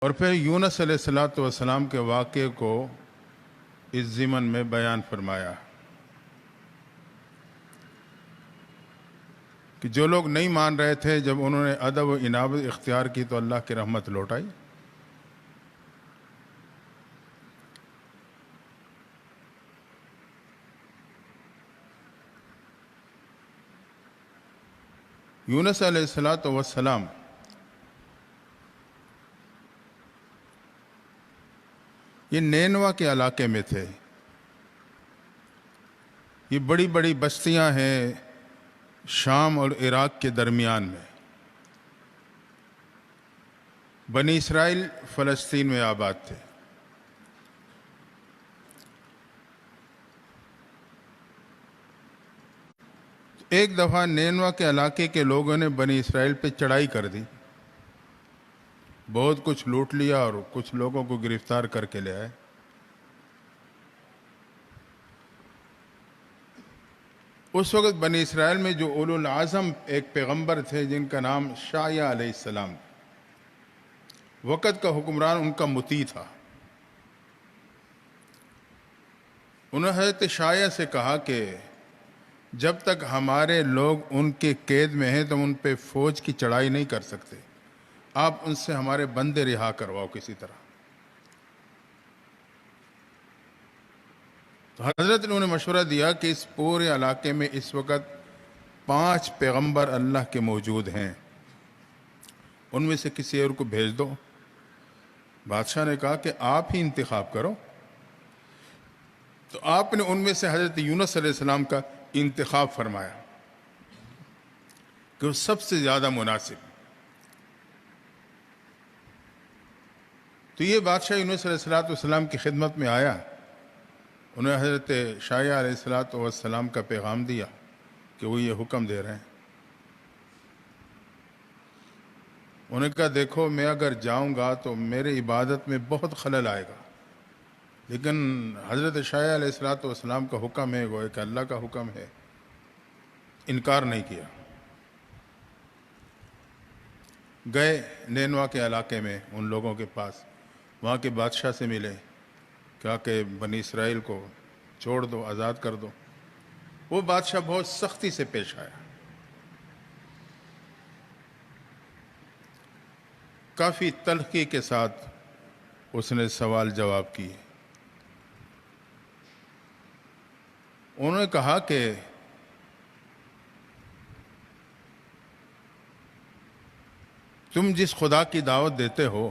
اور پھر یونس علیہ الصلوۃ والسلام کے واقعے کو اس ضمن میں بیان فرمایا کہ جو لوگ نہیں مان رہے تھے، جب انہوں نے ادب و انابت اختیار کی تو اللہ کی رحمت لوٹ آئی۔ یونس علیہ الصلوۃ والسلام یہ نینوا کے علاقے میں تھے۔ یہ بڑی بڑی بستیاں ہیں شام اور عراق کے درمیان میں۔ بنی اسرائیل فلسطین میں آباد تھے۔ ایک دفعہ نینوا کے علاقے کے لوگوں نے بنی اسرائیل پہ چڑھائی کر دی، بہت کچھ لوٹ لیا اور کچھ لوگوں کو گرفتار کر کے لے آئے۔ اس وقت بنی اسرائیل میں جو اولو العزم ایک پیغمبر تھے جن کا نام شعیہ علیہ السلام، وقت کا حکمران ان کا مطیع تھا۔ انہوں نے حضرت شعیہ سے کہا کہ جب تک ہمارے لوگ ان کے قید میں ہیں تو ہم ان پہ فوج کی چڑھائی نہیں کر سکتے، آپ ان سے ہمارے بندے رہا کرواؤ کسی طرح۔ تو حضرت نے انہیں مشورہ دیا کہ اس پورے علاقے میں اس وقت 5 پیغمبر اللہ کے موجود ہیں، ان میں سے کسی اور کو بھیج دو۔ بادشاہ نے کہا کہ آپ ہی انتخاب کرو۔ تو آپ نے ان میں سے حضرت یونس علیہ السلام کا انتخاب فرمایا کہ وہ سب سے زیادہ مناسب۔ تو یہ بادشاہ یونس علیہ السلام کی خدمت میں آیا، انہیں حضرت شعیہ علیہ السلام کا پیغام دیا کہ وہ یہ حکم دے رہے ہیں۔ انہوں نے کہا دیکھو میں اگر جاؤں گا تو میرے عبادت میں بہت خلل آئے گا، لیکن حضرت شعیہ علیہ السلام کا حکم ہے، وہ ایک اللہ کا حکم ہے، انکار نہیں کیا۔ گئے نینوا کے علاقے میں ان لوگوں کے پاس، وہاں کے بادشاہ سے ملے، کہا کہ بنی اسرائیل کو چھوڑ دو، آزاد کر دو۔ وہ بادشاہ بہت سختی سے پیش آیا، کافی تلخی کے ساتھ اس نے سوال جواب کیے۔ انہوں نے کہا کہ تم جس خدا کی دعوت دیتے ہو،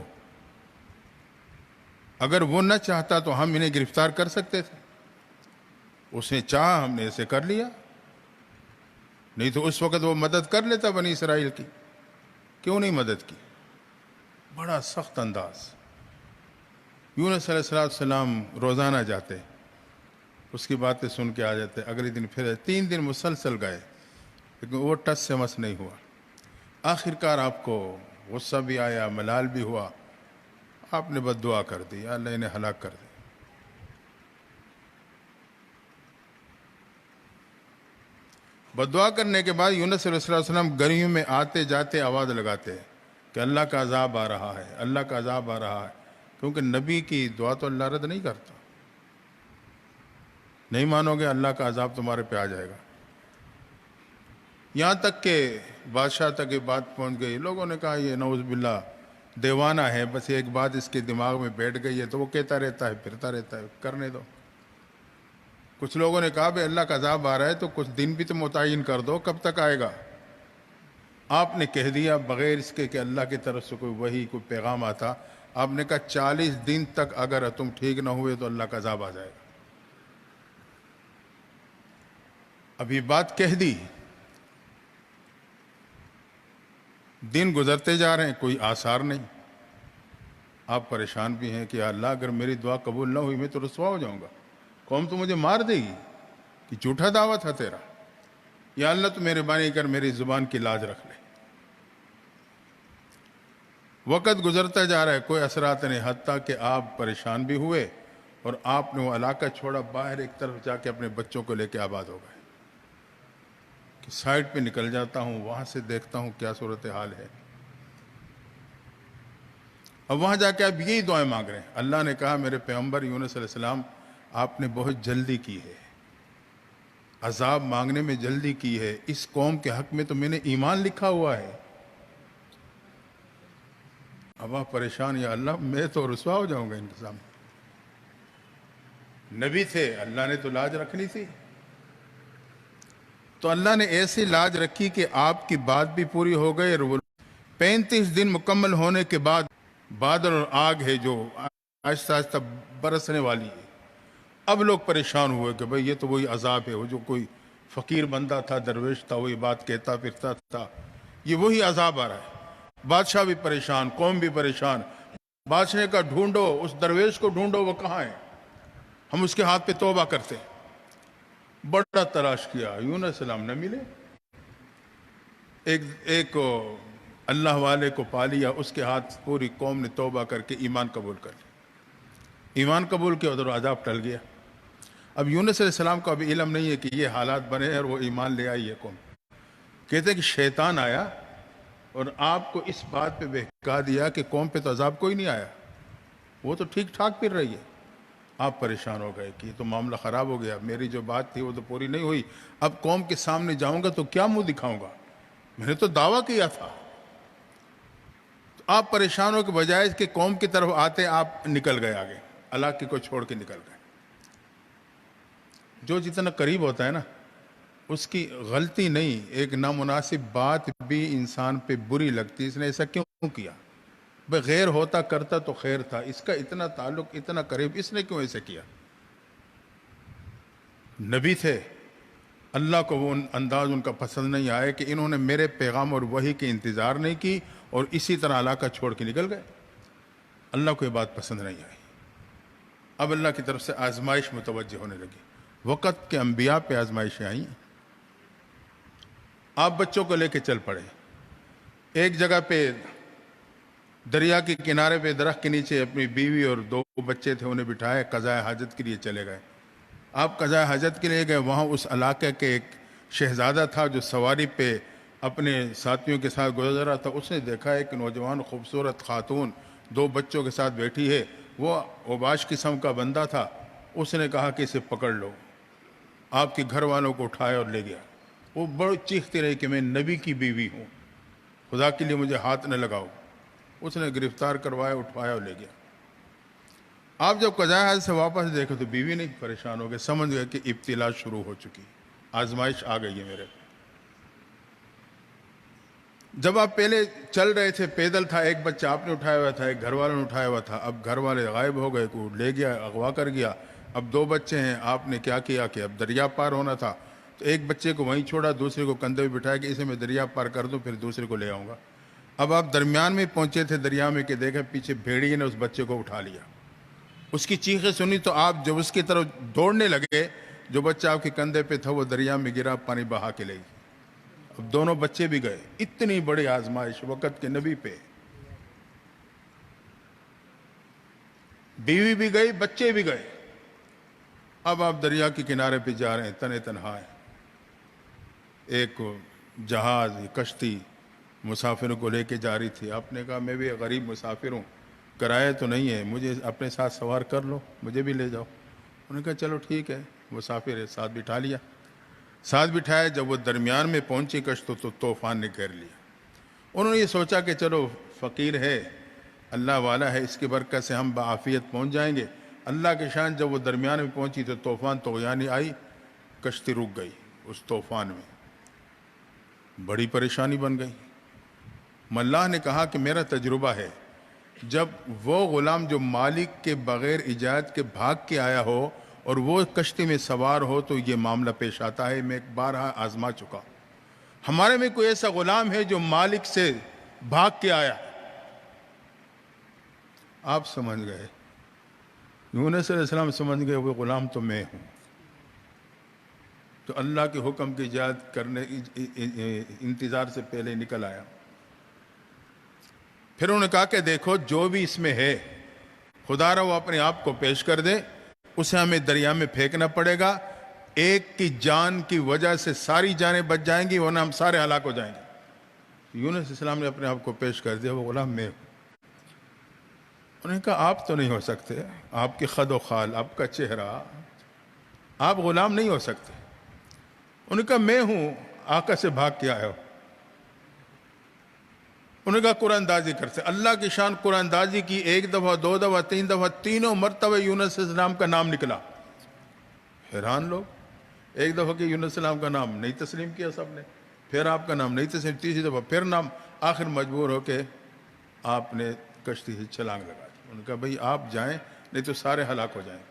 اگر وہ نہ چاہتا تو ہم انہیں گرفتار کر سکتے تھے، اس نے چاہا ہم نے اسے کر لیا، نہیں تو اس وقت وہ مدد کر لیتا بنی اسرائیل کی، کیوں نہیں مدد کی؟ بڑا سخت انداز۔ یونس علیہ السلام روزانہ جاتے، اس کی باتیں سن کے آ جاتے، اگلے دن پھر 3 دن مسلسل گئے، لیکن وہ ٹس سے مس نہیں ہوا۔ آخر کار آپ کو غصہ بھی آیا، ملال بھی ہوا، آپ نے بد دعا کر دی، اللہ انہیں ہلاک کر دی۔ بد دعا کرنے کے بعد یونس علیہ السلام گلیوں میں آتے جاتے آواز لگاتے کہ اللہ کا عذاب آ رہا ہے، اللہ کا عذاب آ رہا ہے، کیونکہ نبی کی دعا تو اللہ رد نہیں کرتا۔ نہیں مانو گے اللہ کا عذاب تمہارے پہ آ جائے گا۔ یہاں تک کہ بادشاہ تک یہ بات پہنچ گئی، لوگوں نے کہا یہ نعوذ باللہ دیوانہ ہے، بس ایک بات اس کے دماغ میں بیٹھ گئی ہے تو وہ کہتا رہتا ہے، پھرتا رہتا ہے، کرنے دو۔ کچھ لوگوں نے کہا بھئی اللہ کا عذاب آ رہا ہے تو کچھ دن بھی تو متعین کر دو، کب تک آئے گا؟ آپ نے کہہ دیا بغیر اس کے کہ اللہ کی طرف سے کوئی وحی، کوئی پیغام آتا، آپ نے کہا 40 دن تک اگر تم ٹھیک نہ ہوئے تو اللہ کا عذاب آ جائے گا۔ ابھی بات کہہ دی، دن گزرتے جا رہے ہیں، کوئی آثار نہیں۔ آپ پریشان بھی ہیں کہ اللہ اگر میری دعا قبول نہ ہوئی میں تو رسوا ہو جاؤں گا، قوم تو مجھے مار دے گی کہ جھوٹا دعویٰ تھا تیرا، یا اللہ تو مہربانی کر میری زبان کی لاج رکھ لے۔ وقت گزرتا جا رہا ہے، کوئی اثرات نہیں، حتیٰ کہ آپ پریشان بھی ہوئے اور آپ نے وہ علاقہ چھوڑا، باہر ایک طرف جا کے اپنے بچوں کو لے کے آباد ہو گئے کہ سائٹ پہ نکل جاتا ہوں، وہاں سے دیکھتا ہوں کیا صورتحال ہے۔ اب وہاں جا کے آپ یہی دعائیں مانگ رہے ہیں. اللہ نے کہا میرے پیغمبر یونس علیہ السلام آپ نے بہت جلدی کی ہے، عذاب مانگنے میں جلدی کی ہے، اس قوم کے حق میں تو میں نے ایمان لکھا ہوا ہے. اب آپ پریشان، یا اللہ میں تو رسوا ہو جاؤں گا ان کے سامنے. نبی تھے، اللہ نے تو لاج رکھنی تھی. تو اللہ نے ایسی لاج رکھی کہ آپ کی بات بھی پوری ہو گئی. اور 35 دن مکمل ہونے کے بعد بادل اور آگ ہے جو آہستہ آہستہ برسنے والی ہے. اب لوگ پریشان ہوئے کہ بھئی یہ تو وہی عذاب ہے، وہ جو کوئی فقیر بندہ تھا، درویش تھا، وہی بات کہتا پھرتا تھا، یہ وہی عذاب آ رہا ہے. بادشاہ بھی پریشان، قوم بھی پریشان. بادشاہ کا ڈھونڈو، اس درویش کو ڈھونڈو، وہ کہاں ہے، ہم اس کے ہاتھ پہ توبہ کرتے. بڑا تلاش کیا، یونس علیہ السلام نہ ملے. ایک اللہ والے کو پا لیا، اس کے ہاتھ پوری قوم نے توبہ کر کے ایمان قبول کر لیا. ایمان قبول کیا، ادھر عذاب ٹل گیا. اب یونس علیہ السلام کو ابھی علم نہیں ہے کہ یہ حالات بنے اور وہ ایمان لے آئی ہے قوم. کہتے ہیں کہ شیطان آیا اور آپ کو اس بات پہ بہکا دیا کہ قوم پہ تو عذاب کوئی نہیں آیا، وہ تو ٹھیک ٹھاک پھر رہی ہے. آپ پریشان ہو گئے کہ یہ تو معاملہ خراب ہو گیا، میری جو بات تھی وہ تو پوری نہیں ہوئی. اب قوم کے سامنے جاؤں گا تو کیا منہ دکھاؤں گا، میں نے تو دعویٰ کیا تھا. تو آپ پریشانوں کے بجائے اس کہ قوم کی طرف آتے آپ نکل گئے آگے، علاقے کو چھوڑ کے نکل گئے. جو جتنا قریب ہوتا ہے نا اس کی غلطی نہیں، ایک نامناسب بات بھی انسان پہ بری لگتی. اس نے ایسا کیوں کیا، بغیر ہوتا کرتا تو خیر تھا، اس کا اتنا تعلق اتنا قریب، اس نے کیوں ایسے کیا. نبی تھے، اللہ کو وہ انداز ان کا پسند نہیں آیا کہ انہوں نے میرے پیغام اور وحی کی انتظار نہیں کی اور اسی طرح علاقہ چھوڑ کے نکل گئے. اللہ کو یہ بات پسند نہیں آئی. اب اللہ کی طرف سے آزمائش متوجہ ہونے لگی. وقت کے انبیاء پہ آزمائشیں آئیں. آپ بچوں کو لے کے چل پڑے. ایک جگہ پہ دریا کے کنارے پہ درخت کے نیچے اپنی بیوی اور 2 بچے تھے، انہیں بٹھائے، قضاء حاجت کے لیے چلے گئے. آپ قضاء حاجت کے لیے گئے. وہاں اس علاقے کے ایک شہزادہ تھا جو سواری پہ اپنے ساتھیوں کے ساتھ گزر رہا تھا. اس نے دیکھا ایک نوجوان خوبصورت خاتون 2 بچوں کے ساتھ بیٹھی ہے. وہ اوباش قسم کا بندہ تھا. اس نے کہا کہ اسے پکڑ لو. آپ کے گھر والوں کو اٹھایا اور لے گیا. وہ بڑی چیختی رہی کہ میں نبی کی بیوی ہوں، خدا کے لیے مجھے ہاتھ نہ لگاؤ. اس نے گرفتار کروایا، اٹھوایا اور لے گیا. آپ جب قضاء حاجت سے واپس دیکھے تو بیوی نہیں. پریشان ہو گئے، سمجھ گئے کہ ابتلا شروع ہو چکی، آزمائش آ گئی ہے میرے. جب آپ پہلے چل رہے تھے، پیدل تھا، ایک بچہ آپ نے اٹھایا ہوا تھا، ایک گھر والوں نے اٹھایا ہوا تھا. اب گھر والے غائب ہو گئے، کوئی لے گیا، اغوا کر گیا. اب 2 بچے ہیں. آپ نے کیا کیا کہ اب دریا پار ہونا تھا تو ایک بچے کو وہیں چھوڑا، دوسرے کو کندھے پہ بٹھایا کہ اسے میں دریا پار کر دوں پھر دوسرے کو لے آؤں گا. اب آپ درمیان میں پہنچے تھے دریا میں کہ دیکھیں پیچھے بھیڑیے نے اس بچے کو اٹھا لیا. اس کی چیخیں سنی تو آپ جب اس کی طرف دوڑنے لگے، جو بچہ آپ کے کندھے پہ تھا وہ دریا میں گرا، پانی بہا کے لے گئی. اب دونوں بچے بھی گئے. اتنی بڑی آزمائش وقت کے نبی پہ. بیوی بھی گئی، بچے بھی گئے. اب آپ دریا کے کنارے پہ جا رہے ہیں، تنے تنہا ہیں. ایک جہاز، کشتی مسافروں کو لے کے جا رہی تھی. آپ نے کہا میں بھی غریب مسافر ہوں، کرایہ تو نہیں ہے، مجھے اپنے ساتھ سوار کر لو، مجھے بھی لے جاؤ. انہوں نے کہا چلو ٹھیک ہے. مسافر ہے، ساتھ بٹھا لیا. ساتھ بٹھایا. جب وہ درمیان میں پہنچی کشت تو طوفان نے گھیر لیا. انہوں نے یہ سوچا کہ چلو فقیر ہے، اللہ والا ہے، اس کی برکت سے ہم بعافیت پہنچ جائیں گے. اللہ کے شان جب وہ درمیان میں پہنچی تو طوفان طغیانی آئی، کشتی رک گئی. اس طوفان میں بڑی پریشانی بن گئی. اللہ نے کہا کہ میرا تجربہ ہے، جب وہ غلام جو مالک کے بغیر اجازت کے بھاگ کے آیا ہو اور وہ کشتی میں سوار ہو تو یہ معاملہ پیش آتا ہے. میں ایک بار آزما چکا. ہمارے میں کوئی ایسا غلام ہے جو مالک سے بھاگ کے آیا. آپ سمجھ گئے، یونس علیہ السلام سمجھ گئے وہ غلام تو میں ہوں. تو اللہ کے حکم کی اجازت کرنے انتظار سے پہلے نکل آیا. پھر انہوں نے کہا کہ دیکھو جو بھی اس میں ہے خدا را وہ اپنے آپ کو پیش کر دے، اسے ہمیں دریا میں پھینکنا پڑے گا. ایک کی جان کی وجہ سے ساری جانیں بچ جائیں گی ورنہ ہم سارے ہلاک ہو جائیں گے. یونس علیہ السلام نے اپنے آپ کو پیش کر دیا، وہ غلام میں ہوں. انہوں نے کہا آپ تو نہیں ہو سکتے، آپ کی خد و خال، آپ کا چہرہ، آپ غلام نہیں ہو سکتے۔ انہوں نے کہا میں ہوں، آقا سے بھاگ کے آیا ہو۔ انہوں نے کہا قرآن اندازی کرتے، اللہ کی شان قرآن اندازی کی، ایک دفعہ، دو دفعہ، تین دفعہ، تینوں مرتبہ یونس علیہ السلام کا نام نکلا۔ حیران لوگ، ایک دفعہ کہ یونس علیہ السلام کا نام نہیں تسلیم کیا سب نے، پھر آپ کا نام نہیں تسلیم، تیسری دفعہ پھر نام، آخر مجبور ہو کے آپ نے کشتی سے چھلانگ لگا دی۔ انہوں نے کہا بھئی آپ جائیں نہیں تو سارے ہلاک ہو جائیں۔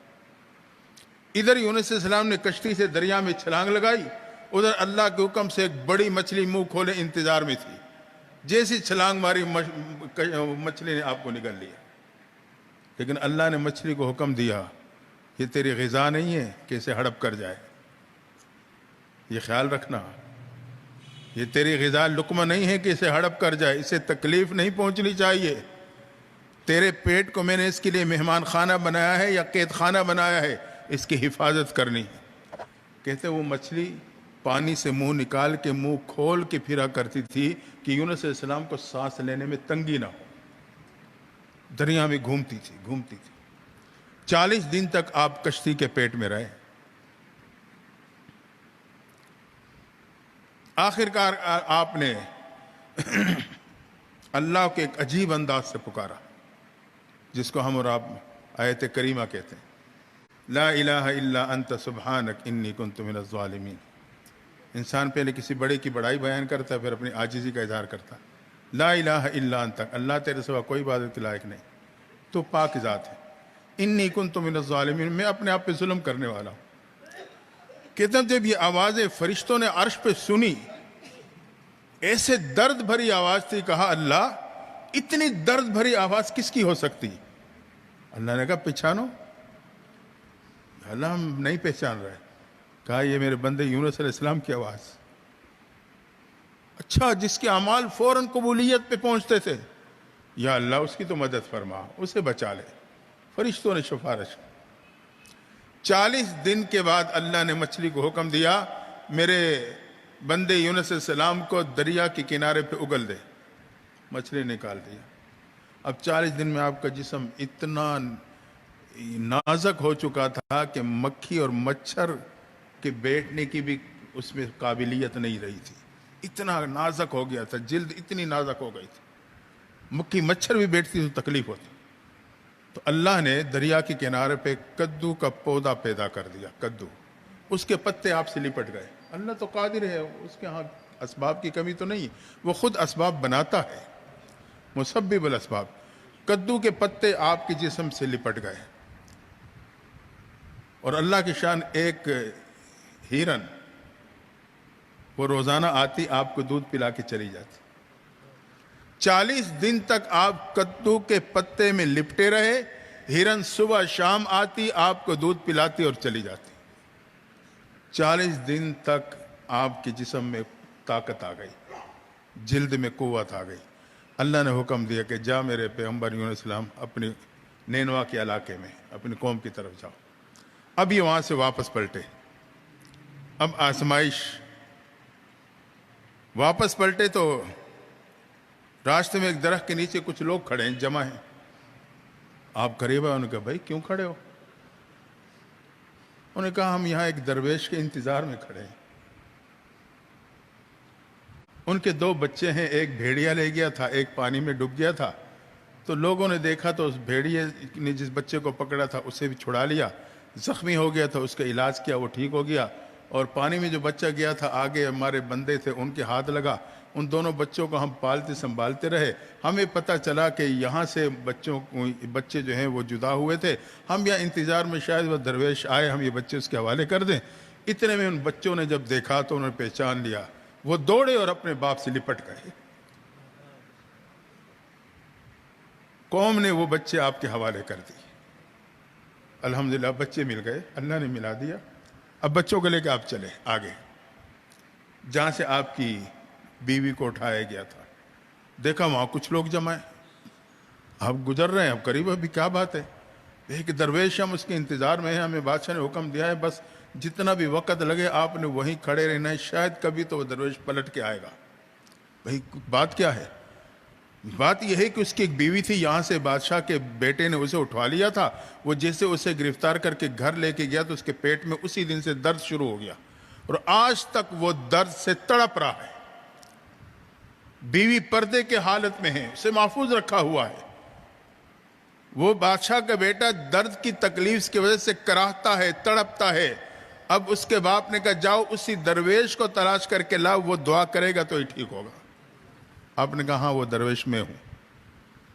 ادھر یونس علیہ السلام نے کشتی سے دریا میں چھلانگ لگائی، ادھر اللہ کے حکم سے ایک بڑی مچھلی منہ کھولے انتظار میں تھی، جیسی چھلانگ ماری مچھلی نے آپ کو نگل لیا۔ لیکن اللہ نے مچھلی کو حکم دیا یہ تیری غذا نہیں ہے کہ اسے ہڑپ کر جائے، یہ خیال رکھنا، یہ تیری غذا لقمہ نہیں ہے کہ اسے ہڑپ کر جائے، اسے تکلیف نہیں پہنچنی چاہیے۔ تیرے پیٹ کو میں نے اس کے لیے مہمان خانہ بنایا ہے یا قید خانہ بنایا ہے، اس کی حفاظت کرنی۔ کہتے وہ مچھلی پانی سے منہ نکال کے منہ کھول کے پھرا کرتی تھی کہ یونس علیہ السلام کو سانس لینے میں تنگی نہ ہو، دریا میں گھومتی تھی 40 دن تک آپ کشتی کے پیٹ میں رہے۔ آخر کار آپ نے اللہ کو ایک عجیب انداز سے پکارا، جس کو ہم اور آپ آیت کریمہ کہتے ہیں، لا الہ الا انت سبحانک انی کنت من الظالمین۔ انسان پہلے کسی بڑے کی بڑائی بیان کرتا ہے، پھر اپنی عاجزی کا اظہار کرتا ہے۔ لا الہ الا انت، اللہ تیرے سوا کوئی عبادت کے لائق نہیں، تو پاک ذات ہے۔ انی کنت من الظالمین، میں اپنے آپ پہ ظلم کرنے والا ہوں۔ کہتے ہیں جب یہ آوازیں فرشتوں نے عرش پہ سنی، ایسے درد بھری آواز تھی، کہا اللہ اتنی درد بھری آواز کس کی ہو سکتی؟ اللہ نے کہا پہچانو۔ اللہ ہم نہیں پہچان رہے۔ کہا یہ میرے بندے یونس علیہ السلام کی آواز۔ اچھا، جس کے اعمال فوراً قبولیت پہ پہنچتے تھے، یا اللہ اس کی تو مدد فرما، اسے بچا لے۔ فرشتوں نے سفارش کی۔ 40 دن کے بعد اللہ نے مچھلی کو حکم دیا میرے بندے یونس علیہ السلام کو دریا کے کنارے پہ اگل دے۔ مچھلی نکال دیا۔ اب 40 دن میں آپ کا جسم اتنا نازک ہو چکا تھا کہ مکھی اور مچھر کے بیٹھنے کی بھی اس میں قابلیت نہیں رہی تھی، اتنا نازک ہو گیا تھا، جلد اتنی نازک ہو گئی تھی، مکھی مچھر بھی بیٹھتی تو تکلیف ہوتی۔ تو اللہ نے دریا کے کنارے پہ کدو کا پودا پیدا کر دیا، کدو، اس کے پتے آپ سے لپٹ گئے۔ اللہ تو قادر ہے، اس کے ہاں اسباب کی کمی تو نہیں، وہ خود اسباب بناتا ہے، مسبب الاسباب۔ کدو کے پتے آپ کے جسم سے لپٹ گئے، اور اللہ کی شان ایک ہرن، وہ روزانہ آتی آپ کو دودھ پلا کے چلی جاتی۔ 40 دن تک آپ کدو کے پتے میں لپٹے رہے، ہرن صبح شام آتی آپ کو دودھ پلاتی اور چلی جاتی۔ 40 دن تک آپ کے جسم میں طاقت آ گئی، جلد میں قوت آ گئی۔ اللہ نے حکم دیا کہ جا میرے پیغمبر یونس علیہ السلام اپنی نینوا کے علاقے میں اپنی قوم کی طرف جاؤ۔ اب یہ وہاں سے واپس پلٹے، اب آزمائش، واپس پلٹے تو راستے میں ایک درخت کے نیچے کچھ لوگ کھڑے ہیں، جمع ہیں۔ آپ قریب آئے، انہوں نے کہا بھائی کیوں کھڑے ہو؟ انہوں نے کہا ہم یہاں ایک درویش کے انتظار میں کھڑے ہیں، ان کے 2 بچے ہیں، ایک بھیڑیا لے گیا تھا، ایک پانی میں ڈوب گیا تھا، تو لوگوں نے دیکھا تو اس بھیڑیے نے جس بچے کو پکڑا تھا اسے بھی چھڑا لیا، زخمی ہو گیا تھا، اس کا علاج کیا، وہ ٹھیک ہو گیا، اور پانی میں جو بچہ گیا تھا آگے ہمارے بندے تھے، ان کے ہاتھ لگا، ان دونوں بچوں کو ہم پالتے سنبھالتے رہے۔ ہمیں پتہ چلا کہ یہاں سے بچے جو ہیں وہ جدا ہوئے تھے، ہم یہاں انتظار میں شاید وہ درویش آئے، ہم یہ بچے اس کے حوالے کر دیں۔ اتنے میں ان بچوں نے جب دیکھا تو انہوں نے پہچان لیا، وہ دوڑے اور اپنے باپ سے لپٹ گئے۔ قوم نے وہ بچے آپ کے حوالے کر دی۔ الحمدللہ بچے مل گئے، اللہ نے ملا دیا۔ اب بچوں کو لے کے آپ چلے آگے، جہاں سے آپ کی بیوی کو اٹھایا گیا تھا۔ دیکھا وہاں کچھ لوگ جمع ہیں، آپ گزر رہے ہیں، اب قریب ابھی کیا بات ہے؟ ایک درویش، ہم اس کے انتظار میں ہیں، ہمیں بادشاہ نے حکم دیا ہے بس جتنا بھی وقت لگے آپ نے وہیں کھڑے رہنا ہے، شاید کبھی تو وہ درویش پلٹ کے آئے گا۔ بھئی بات کیا ہے؟ بات یہ ہے کہ اس کی ایک بیوی تھی، یہاں سے بادشاہ کے بیٹے نے اسے اٹھوا لیا تھا، وہ جیسے اسے گرفتار کر کے گھر لے کے گیا تو اس کے پیٹ میں اسی دن سے درد شروع ہو گیا، اور آج تک وہ درد سے تڑپ رہا ہے۔ بیوی پردے کے حالت میں ہے، اسے محفوظ رکھا ہوا ہے، وہ بادشاہ کا بیٹا درد کی تکلیف کی وجہ سے کراہتا ہے، تڑپتا ہے۔ اب اس کے باپ نے کہا جاؤ اسی درویش کو تلاش کر کے لاؤ، وہ دعا کرے گا تو ہی ٹھیک ہوگا۔ آپ نے کہا ہاں وہ درویش میں ہوں۔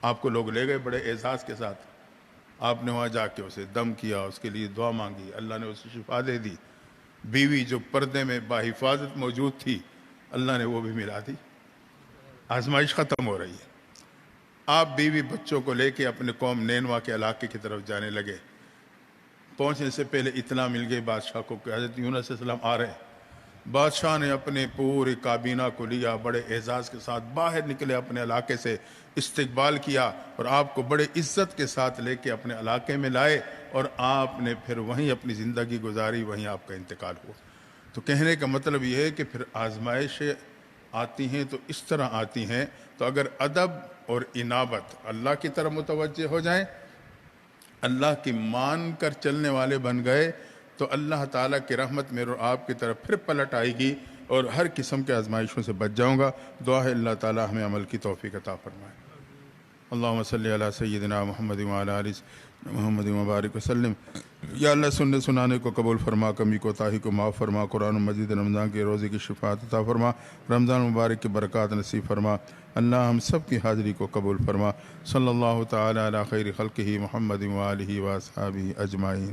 آپ کو لوگ لے گئے بڑے اعزاز کے ساتھ، آپ نے وہاں جا کے اسے دم کیا، اس کے لیے دعا مانگی، اللہ نے اسے شفا دے دی۔ بیوی جو پردے میں باحفاظت موجود تھی، اللہ نے وہ بھی ملا دی۔ آزمائش ختم ہو رہی ہے۔ آپ بیوی بچوں کو لے کے اپنے قوم نینوا کے علاقے کی طرف جانے لگے۔ پہنچنے سے پہلے اطلاع مل گئی بادشاہ کو کہ حضرت یونس علیہ السلام آ رہے ہیں۔ بادشاہ نے اپنے پورے کابینہ کو لیا، بڑے اعزاز کے ساتھ باہر نکلے، اپنے علاقے سے استقبال کیا اور آپ کو بڑے عزت کے ساتھ لے کے اپنے علاقے میں لائے، اور آپ نے پھر وہیں اپنی زندگی گزاری، وہیں آپ کا انتقال ہوا۔ تو کہنے کا مطلب یہ ہے کہ پھر آزمائشیں آتی ہیں تو اس طرح آتی ہیں، تو اگر ادب اور انابت اللہ کی طرف متوجہ ہو جائیں، اللہ کی مان کر چلنے والے بن گئے، تو اللہ تعالیٰ کی رحمت میرے اور آپ کی طرف پھر پلٹ آئے گی اور ہر قسم کے آزمائشوں سے بچ جاؤں گا۔ دعا ہے اللہ تعالیٰ ہمیں عمل کی توفیق عطا فرمائے۔ اللہم صلی علی سیدنا محمد وعلی آل محمد مبارک وسلم۔ یا اللہ سننے سنانے کو قبول فرما، کمی کوتاہی کو معاف فرما، قرآن مجید رمضان کے روزے کی شفاعت عطا فرما، رمضان مبارک کی برکات نصیب فرما۔ اللہ ہم سب کی حاضری کو قبول فرما۔ صلی اللہ تعالی علی خیر خلقہ محمد وآلہ واصحابہ اجمعین۔